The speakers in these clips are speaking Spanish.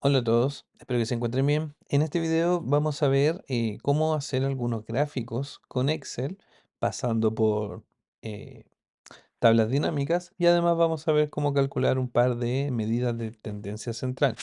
Hola a todos, espero que se encuentren bien. En este video vamos a ver cómo hacer algunos gráficos con Excel pasando por eh, tablas dinámicas y además vamos a ver cómo calcular un par de medidas de tendencia central.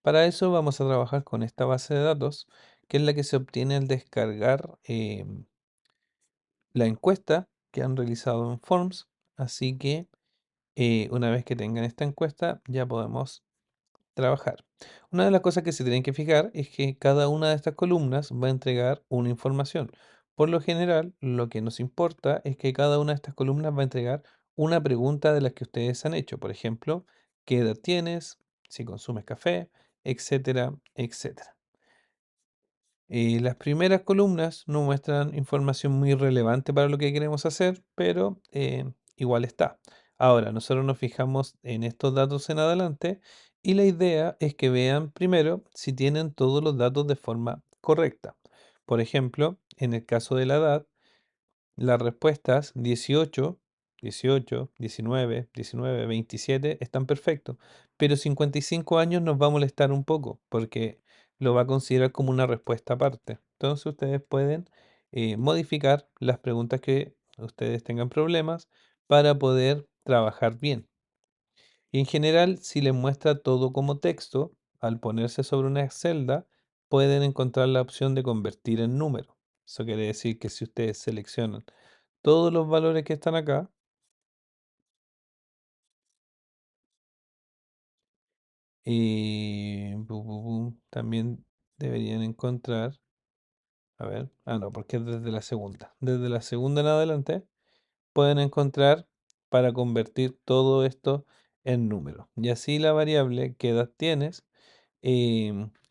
Para eso vamos a trabajar con esta base de datos, que es la que se obtiene al descargar la encuesta que han realizado en Forms. Así que una vez que tengan esta encuesta ya podemos trabajar. Una de las cosas que se tienen que fijar es que cada una de estas columnas va a entregar una información. Por lo general, lo que nos importa es que cada una de estas columnas va a entregar una pregunta de las que ustedes han hecho. Por ejemplo, ¿qué edad tienes? Si consumes café, etcétera, etcétera. Las primeras columnas no muestran información muy relevante para lo que queremos hacer, pero igual está. Ahora, nosotros nos fijamos en estos datos en adelante y la idea es que vean primero si tienen todos los datos de forma correcta. Por ejemplo, en el caso de la edad, las respuestas 18, 18, 19, 19, 27 están perfectos, pero 55 años nos va a molestar un poco porque lo va a considerar como una respuesta aparte. Entonces ustedes pueden modificar las preguntas que ustedes tengan problemas para poder trabajar bien. Y en general, si les muestra todo como texto, al ponerse sobre una celda, pueden encontrar la opción de convertir en número. Eso quiere decir que si ustedes seleccionan todos los valores que están acá, también deberían encontrar, a ver, no, porque es desde la segunda. Desde la segunda en adelante pueden encontrar para convertir todo esto en número. Y así la variable que edad tienes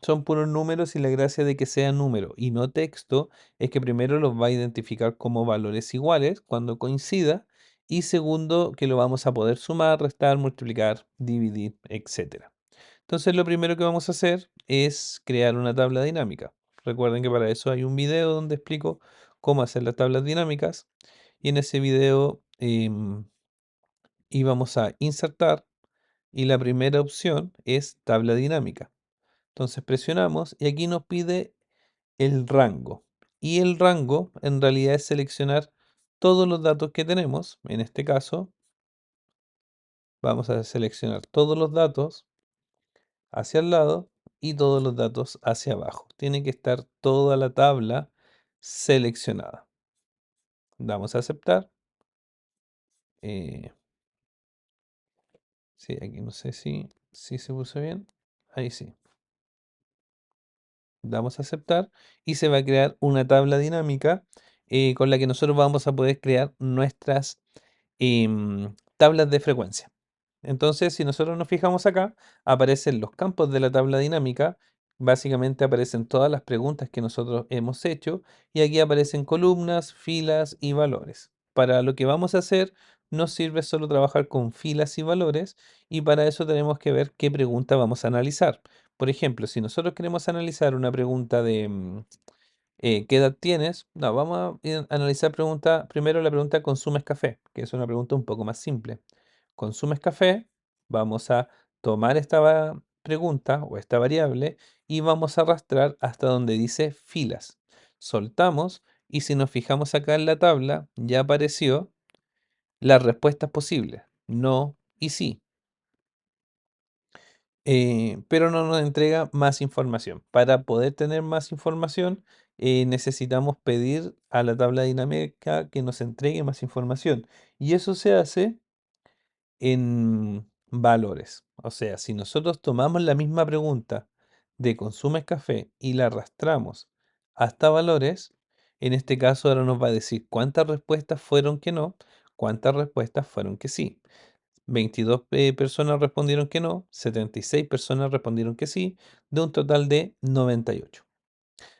son puros números y la gracia de que sea número y no texto es que primero los va a identificar como valores iguales cuando coincida y segundo que lo vamos a poder sumar, restar, multiplicar, dividir, etcétera. Entonces lo primero que vamos a hacer es crear una tabla dinámica. Recuerden que para eso hay un video donde explico cómo hacer las tablas dinámicas y en ese video íbamos a insertar y la primera opción es tabla dinámica. Entonces presionamos y aquí nos pide el rango. Y el rango en realidad es seleccionar todos los datos que tenemos. En este caso, vamos a seleccionar todos los datos hacia el lado y todos los datos hacia abajo. Tiene que estar toda la tabla seleccionada. Damos a aceptar. Eh, sí, aquí no sé si se puso bien. Ahí sí. Damos a aceptar y se va a crear una tabla dinámica con la que nosotros vamos a poder crear nuestras tablas de frecuencia. Entonces, si nosotros nos fijamos acá, aparecen los campos de la tabla dinámica, básicamente aparecen todas las preguntas que nosotros hemos hecho y aquí aparecen columnas, filas y valores. Para lo que vamos a hacer, nos sirve solo trabajar con filas y valores y para eso tenemos que ver qué pregunta vamos a analizar. Por ejemplo, si nosotros queremos analizar una pregunta de ¿qué edad tienes? No, vamos a analizar primero la pregunta ¿consumes café? Que es una pregunta un poco más simple. ¿Consumes café? Vamos a tomar esta pregunta o esta variable y vamos a arrastrar hasta donde dice filas. Soltamos y si nos fijamos acá en la tabla, ya apareció las respuestas posibles, no y sí. Pero no nos entrega más información. Para poder tener más información, necesitamos pedir a la tabla dinámica que nos entregue más información. Y eso se hace en valores. O sea, si nosotros tomamos la misma pregunta de ¿consumes café? Y la arrastramos hasta valores, en este caso ahora nos va a decir cuántas respuestas fueron que no, cuántas respuestas fueron que sí. 22 personas respondieron que no, 76 personas respondieron que sí, de un total de 98.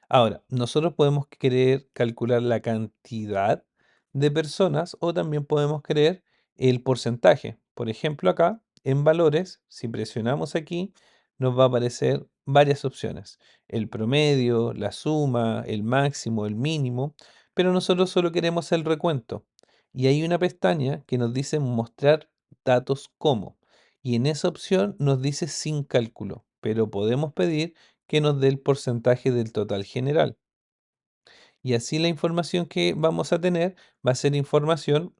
Ahora, nosotros podemos querer calcular la cantidad de personas o también podemos querer el porcentaje. Por ejemplo, acá en valores, si presionamos aquí, nos va a aparecer varias opciones. El promedio, la suma, el máximo, el mínimo, pero nosotros solo queremos el recuento. Y hay una pestaña que nos dice mostrar datos como. Y en esa opción nos dice sin cálculo. pero podemos pedir que nos dé el porcentaje del total general. Y así la información que vamos a tener va a ser información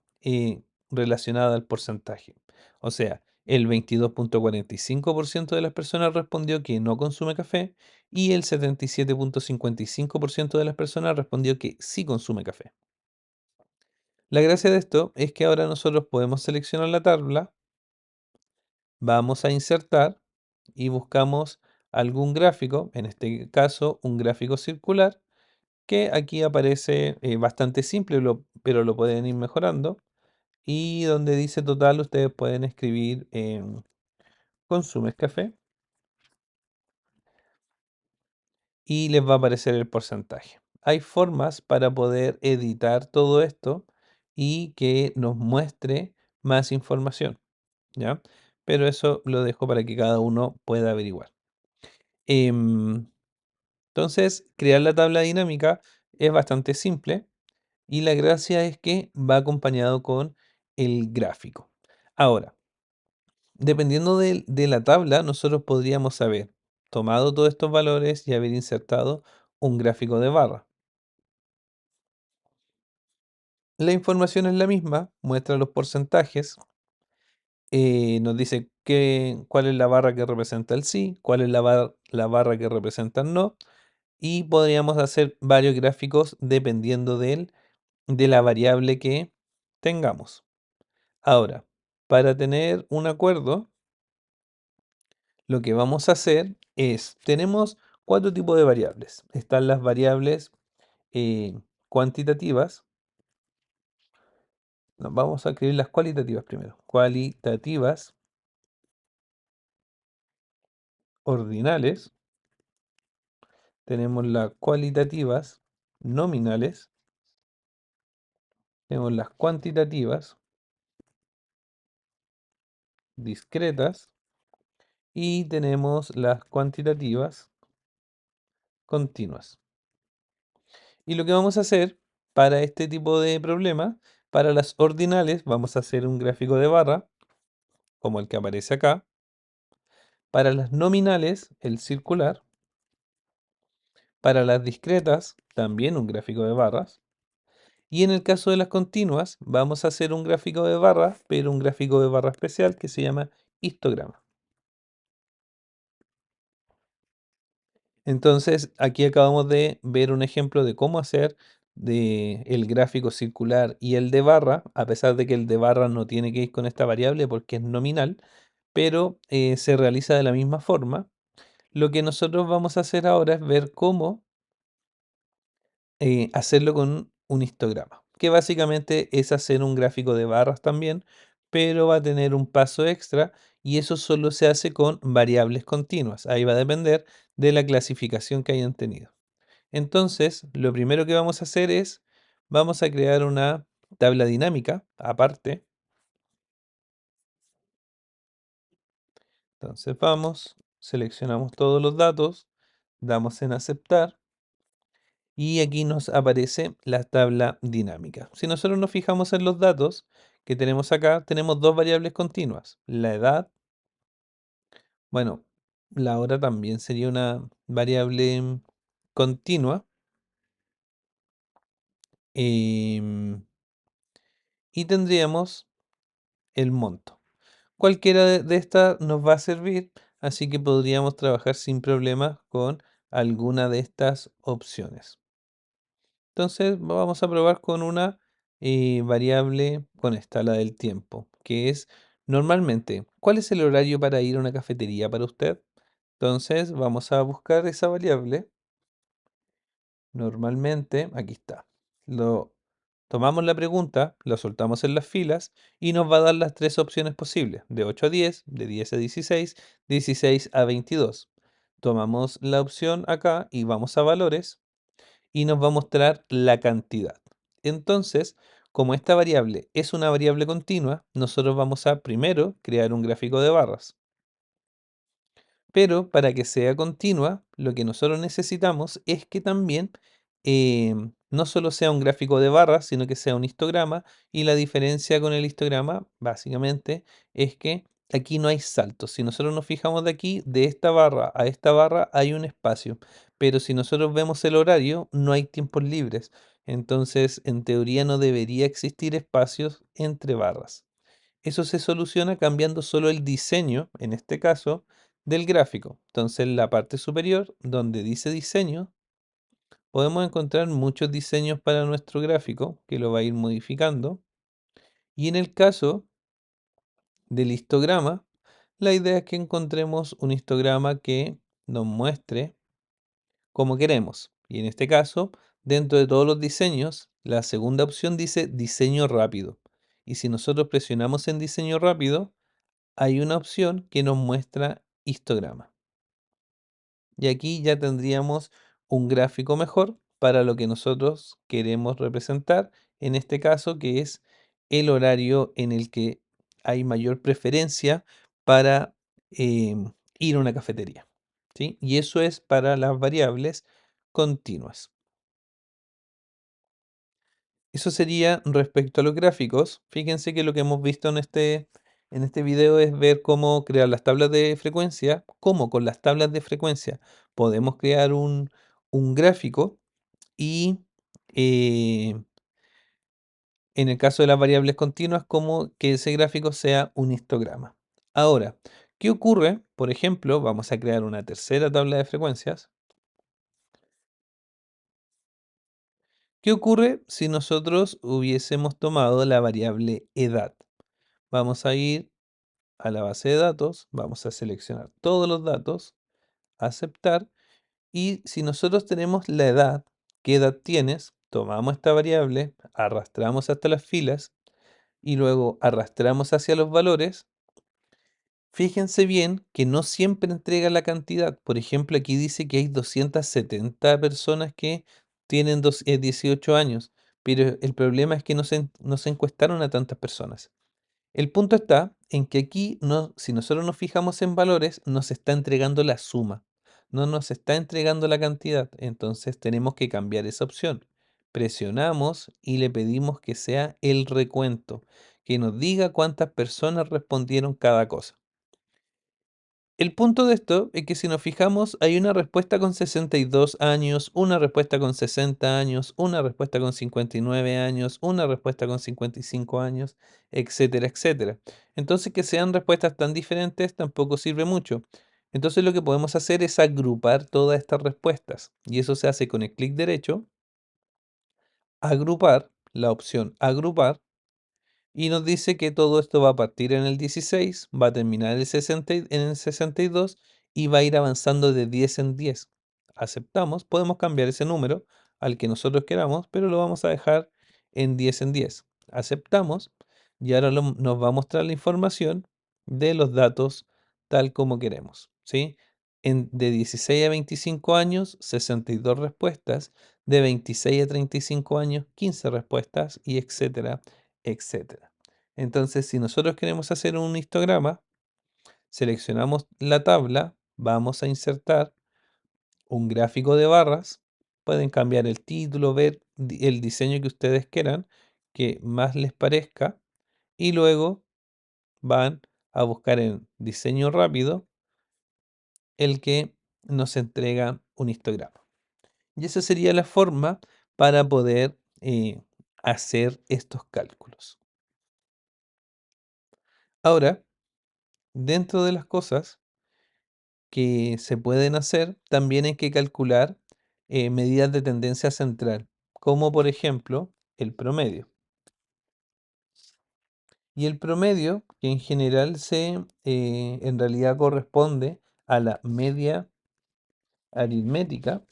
relacionada al porcentaje. O sea, el 22,45% de las personas respondió que no consume café y el 77,55% de las personas respondió que sí consume café. La gracia de esto es que ahora nosotros podemos seleccionar la tabla, vamos a insertar y buscamos algún gráfico, en este caso un gráfico circular, que aquí aparece bastante simple, pero lo pueden ir mejorando. Y donde dice total, ustedes pueden escribir consumes café y les va a aparecer el porcentaje. Hay formas para poder editar todo esto y que nos muestre más información, ¿ya? Pero eso lo dejo para que cada uno pueda averiguar. Em, entonces, crear la tabla dinámica es bastante simple. Y la gracia es que va acompañado con el gráfico. Ahora, dependiendo de la tabla, nosotros podríamos haber tomado todos estos valores y haber insertado un gráfico de barra. La información es la misma, muestra los porcentajes, nos dice cuál es la barra que representa el sí, cuál es la barra que representa el no, y podríamos hacer varios gráficos dependiendo de la variable que tengamos. Ahora, para tener un acuerdo, lo que vamos a hacer es, tenemos cuatro tipos de variables. Están las variables cuantitativas. No, vamos a escribir las cualitativas primero. Cualitativas, ordinales. Tenemos las cualitativas nominales. Tenemos las cuantitativas discretas. Y tenemos las cuantitativas continuas. Y lo que vamos a hacer para este tipo de problema, para las ordinales, vamos a hacer un gráfico de barra, como el que aparece acá. Para las nominales, el circular. Para las discretas, también un gráfico de barras. Y en el caso de las continuas, vamos a hacer un gráfico de barras, pero un gráfico de barra especial que se llama histograma. Entonces, aquí acabamos de ver un ejemplo de cómo hacer el gráfico circular y el de barra, a pesar de que el de barra no tiene que ir con esta variable porque es nominal, pero se realiza de la misma forma. Lo que nosotros vamos a hacer ahora es ver cómo hacerlo con un histograma, que básicamente es hacer un gráfico de barras también, pero va a tener un paso extra y eso solo se hace con variables continuas. Ahí va a depender de la clasificación que hayan tenido. Entonces, lo primero que vamos a hacer es, vamos a crear una tabla dinámica aparte. Entonces vamos, seleccionamos todos los datos, damos en aceptar y aquí nos aparece la tabla dinámica. Si nosotros nos fijamos en los datos que tenemos acá, tenemos dos variables continuas, la edad, bueno, la hora también sería una variable continua, em, y tendríamos el monto. Cualquiera de estas nos va a servir, así que podríamos trabajar sin problemas con alguna de estas opciones. Entonces vamos a probar con una variable con esta, la del tiempo, que es normalmente, ¿cuál es el horario para ir a una cafetería para usted? Entonces vamos a buscar esa variable. Normalmente, aquí está. Lo tomamos la pregunta, la soltamos en las filas y nos va a dar las tres opciones posibles, de 8 a 10, de 10 a 16, 16 a 22. Tomamos la opción acá y vamos a valores y nos va a mostrar la cantidad. Entonces, como esta variable es una variable continua, nosotros vamos a primero crear un gráfico de barras. Pero para que sea continua, lo que nosotros necesitamos es que también no solo sea un gráfico de barras, sino que sea un histograma. Y la diferencia con el histograma, básicamente, es que aquí no hay saltos. Si nosotros nos fijamos de aquí, de esta barra a esta barra hay un espacio, pero si nosotros vemos el horario, no hay tiempos libres. Entonces, en teoría no debería existir espacios entre barras. Eso se soluciona cambiando solo el diseño, en este caso, del gráfico. Entonces, en la parte superior, donde dice diseño, podemos encontrar muchos diseños para nuestro gráfico, que lo va a ir modificando. Y en el caso del histograma, la idea es que encontremos un histograma que nos muestre como queremos. Y en este caso, dentro de todos los diseños, la segunda opción dice diseño rápido. Y si nosotros presionamos en diseño rápido, hay una opción que nos muestra histograma. Y aquí ya tendríamos un gráfico mejor para lo que nosotros queremos representar, en este caso que es el horario en el que hay mayor preferencia para ir a una cafetería. ¿Sí? Y eso es para las variables continuas. Eso sería respecto a los gráficos. Fíjense que lo que hemos visto en este video es ver cómo crear las tablas de frecuencia, cómo con las tablas de frecuencia podemos crear un gráfico y eh, en el caso de las variables continuas, como que ese gráfico sea un histograma. Ahora, ¿qué ocurre? Por ejemplo, vamos a crear una tercera tabla de frecuencias. ¿Qué ocurre si nosotros hubiésemos tomado la variable edad? Vamos a ir a la base de datos, vamos a seleccionar todos los datos, aceptar, y si nosotros tenemos la edad, ¿qué edad tienes? Tomamos esta variable, arrastramos hasta las filas y luego arrastramos hacia los valores. Fíjense bien que no siempre entrega la cantidad. Por ejemplo, aquí dice que hay 270 personas que tienen 18 años, pero el problema es que no se encuestaron a tantas personas. El punto está en que aquí, no, si nosotros nos fijamos en valores, nos está entregando la suma, no nos está entregando la cantidad. Entonces tenemos que cambiar esa opción. Presionamos y le pedimos que sea el recuento, que nos diga cuántas personas respondieron cada cosa. El punto de esto es que si nos fijamos, hay una respuesta con 62 años, una respuesta con 60 años, una respuesta con 59 años, una respuesta con 55 años, etcétera, etcétera. Entonces, que sean respuestas tan diferentes tampoco sirve mucho. Entonces, lo que podemos hacer es agrupar todas estas respuestas. Y eso se hace con el clic derecho, agrupar, la opción agrupar, y nos dice que todo esto va a partir en el 16, va a terminar en el 62 y va a ir avanzando de 10 en 10. Aceptamos, podemos cambiar ese número al que nosotros queramos, pero lo vamos a dejar en 10 en 10. Aceptamos y ahora nos va a mostrar la información de los datos tal como queremos, ¿sí? De 16 a 25 años, 62 respuestas, de 26 a 35 años, 15 respuestas y etcétera, etcétera. Entonces, si nosotros queremos hacer un histograma, seleccionamos la tabla, vamos a insertar un gráfico de barras, pueden cambiar el título, ver el diseño que ustedes quieran, que más les parezca, y luego van a buscar en diseño rápido el que nos entrega un histograma. Y esa sería la forma para poder hacer estos cálculos. Ahora, dentro de las cosas que se pueden hacer, también hay que calcular medidas de tendencia central, como por ejemplo el promedio. Y el promedio, que en general en realidad corresponde a la media aritmética,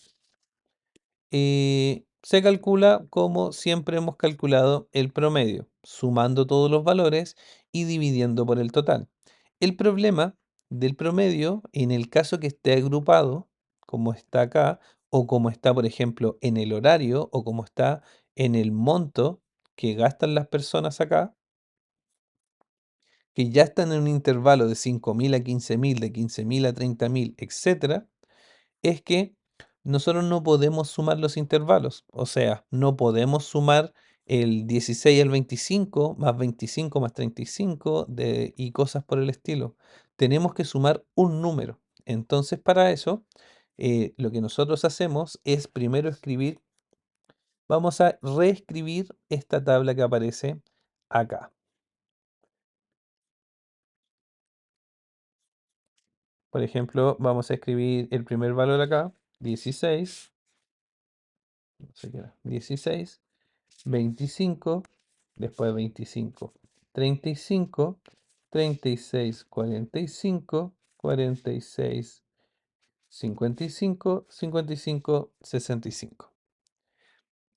se calcula como siempre hemos calculado el promedio, sumando todos los valores y dividiendo por el total. El problema del promedio, en el caso que esté agrupado, como está acá, o como está, por ejemplo, en el horario, o como está en el monto que gastan las personas acá, que ya están en un intervalo de 5.000 a 15.000, de 15.000 a 30.000, etcétera, es que nosotros no podemos sumar los intervalos. O sea, no podemos sumar el 16 al 25, más 25 más 35 y cosas por el estilo. Tenemos que sumar un número. Entonces, para eso, lo que nosotros hacemos es primero escribir, vamos a reescribir esta tabla que aparece acá. Por ejemplo, vamos a escribir el primer valor acá, 16, no sé qué era, 16, 25, después 25, 35, 36, 45, 46, 55, 55, 65.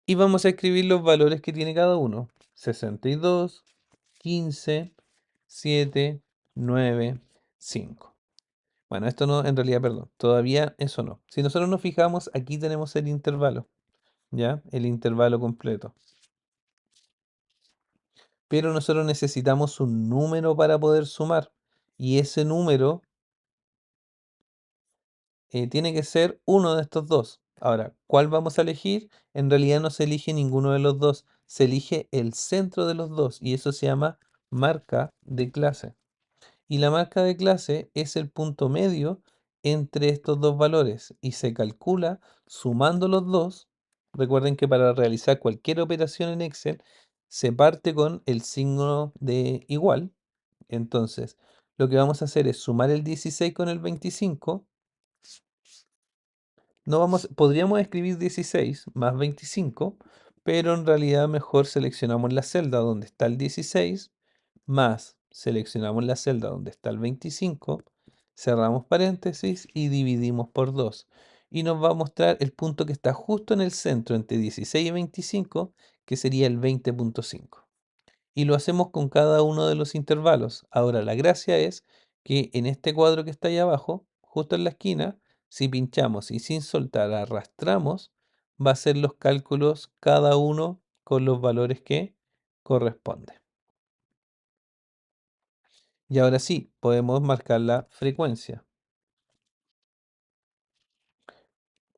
Y vamos a escribir los valores que tiene cada uno. 62, 15, 7, 9, 5. Bueno, esto no, en realidad, perdón, todavía eso no. Si nosotros nos fijamos, aquí tenemos el intervalo, ¿ya? El intervalo completo. Pero nosotros necesitamos un número para poder sumar. Y ese número tiene que ser uno de estos dos. Ahora, ¿cuál vamos a elegir? En realidad no se elige ninguno de los dos, se elige el centro de los dos y eso se llama marca de clase. Y la marca de clase es el punto medio entre estos dos valores y se calcula sumando los dos. Recuerden que para realizar cualquier operación en Excel se parte con el signo de igual. Entonces, lo que vamos a hacer es sumar el 16 con el 25. No vamos, podríamos escribir 16 más 25, pero en realidad mejor seleccionamos la celda donde está el 16, más seleccionamos la celda donde está el 25, cerramos paréntesis y dividimos por 2. Y nos va a mostrar el punto que está justo en el centro entre 16 y 25, que sería el 20,5. Y lo hacemos con cada uno de los intervalos. Ahora, la gracia es que en este cuadro que está ahí abajo, justo en la esquina, si pinchamos y sin soltar arrastramos, va a ser los cálculos cada uno con los valores que corresponde. Y ahora sí, podemos marcar la frecuencia.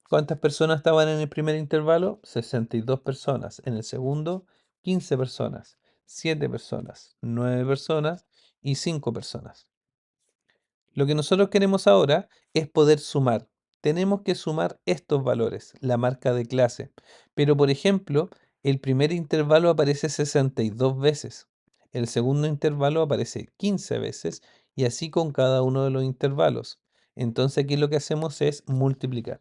¿Cuántas personas estaban en el primer intervalo? 62 personas. En el segundo, 15 personas, 7 personas, 9 personas y 5 personas. Lo que nosotros queremos ahora es poder sumar. Tenemos que sumar estos valores, la marca de clase. Pero, por ejemplo, el primer intervalo aparece 62 veces. El segundo intervalo aparece 15 veces y así con cada uno de los intervalos. Entonces aquí lo que hacemos es multiplicar.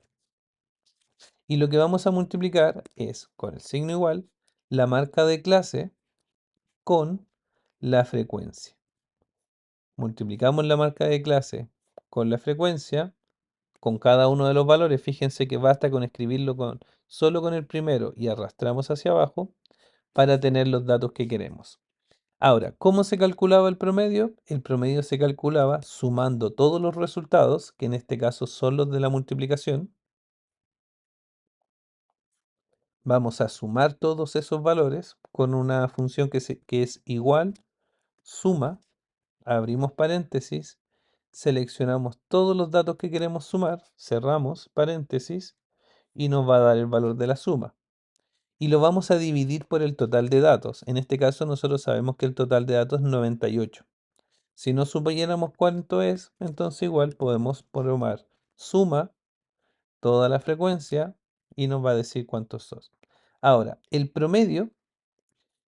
Y lo que vamos a multiplicar es, con el signo igual, la marca de clase con la frecuencia. Multiplicamos la marca de clase con la frecuencia, con cada uno de los valores. Fíjense que basta con escribirlo solo con el primero y arrastramos hacia abajo para tener los datos que queremos. Ahora, ¿cómo se calculaba el promedio? El promedio se calculaba sumando todos los resultados, que en este caso son los de la multiplicación. Vamos a sumar todos esos valores con una función que es igual, suma, abrimos paréntesis, seleccionamos todos los datos que queremos sumar, cerramos paréntesis y nos va a dar el valor de la suma. Y lo vamos a dividir por el total de datos. En este caso nosotros sabemos que el total de datos es 98. Si no supiéramos cuánto es, entonces igual podemos programar suma toda la frecuencia y nos va a decir cuántos son. Ahora, el promedio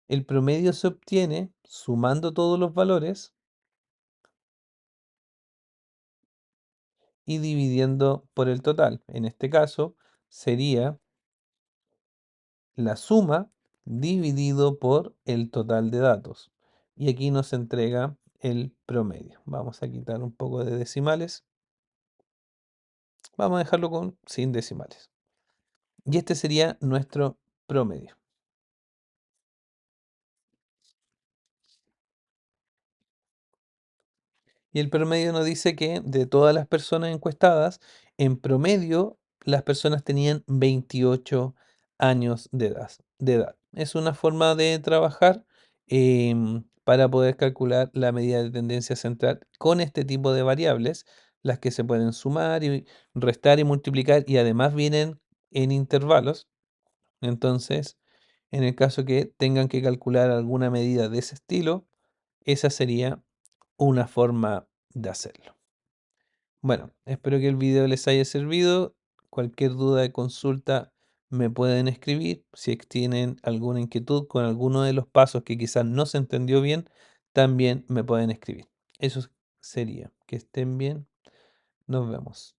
se obtiene sumando todos los valores y dividiendo por el total. En este caso sería la suma dividido por el total de datos. Y aquí nos entrega el promedio. Vamos a quitar un poco de decimales. Vamos a dejarlo sin decimales. Y este sería nuestro promedio. Y el promedio nos dice que de todas las personas encuestadas, en promedio las personas tenían 28 años de edad. Es una forma de trabajar para poder calcular la medida de tendencia central con este tipo de variables, las que se pueden sumar y restar y multiplicar y además vienen en intervalos. Entonces, En el caso que tengan que calcular alguna medida de ese estilo, esa sería una forma de hacerlo. Bueno, espero que el video les haya servido. Cualquier duda de consulta me pueden escribir. Si tienen alguna inquietud con alguno de los pasos que quizás no se entendió bien, también me pueden escribir. Eso sería. Que estén bien. Nos vemos.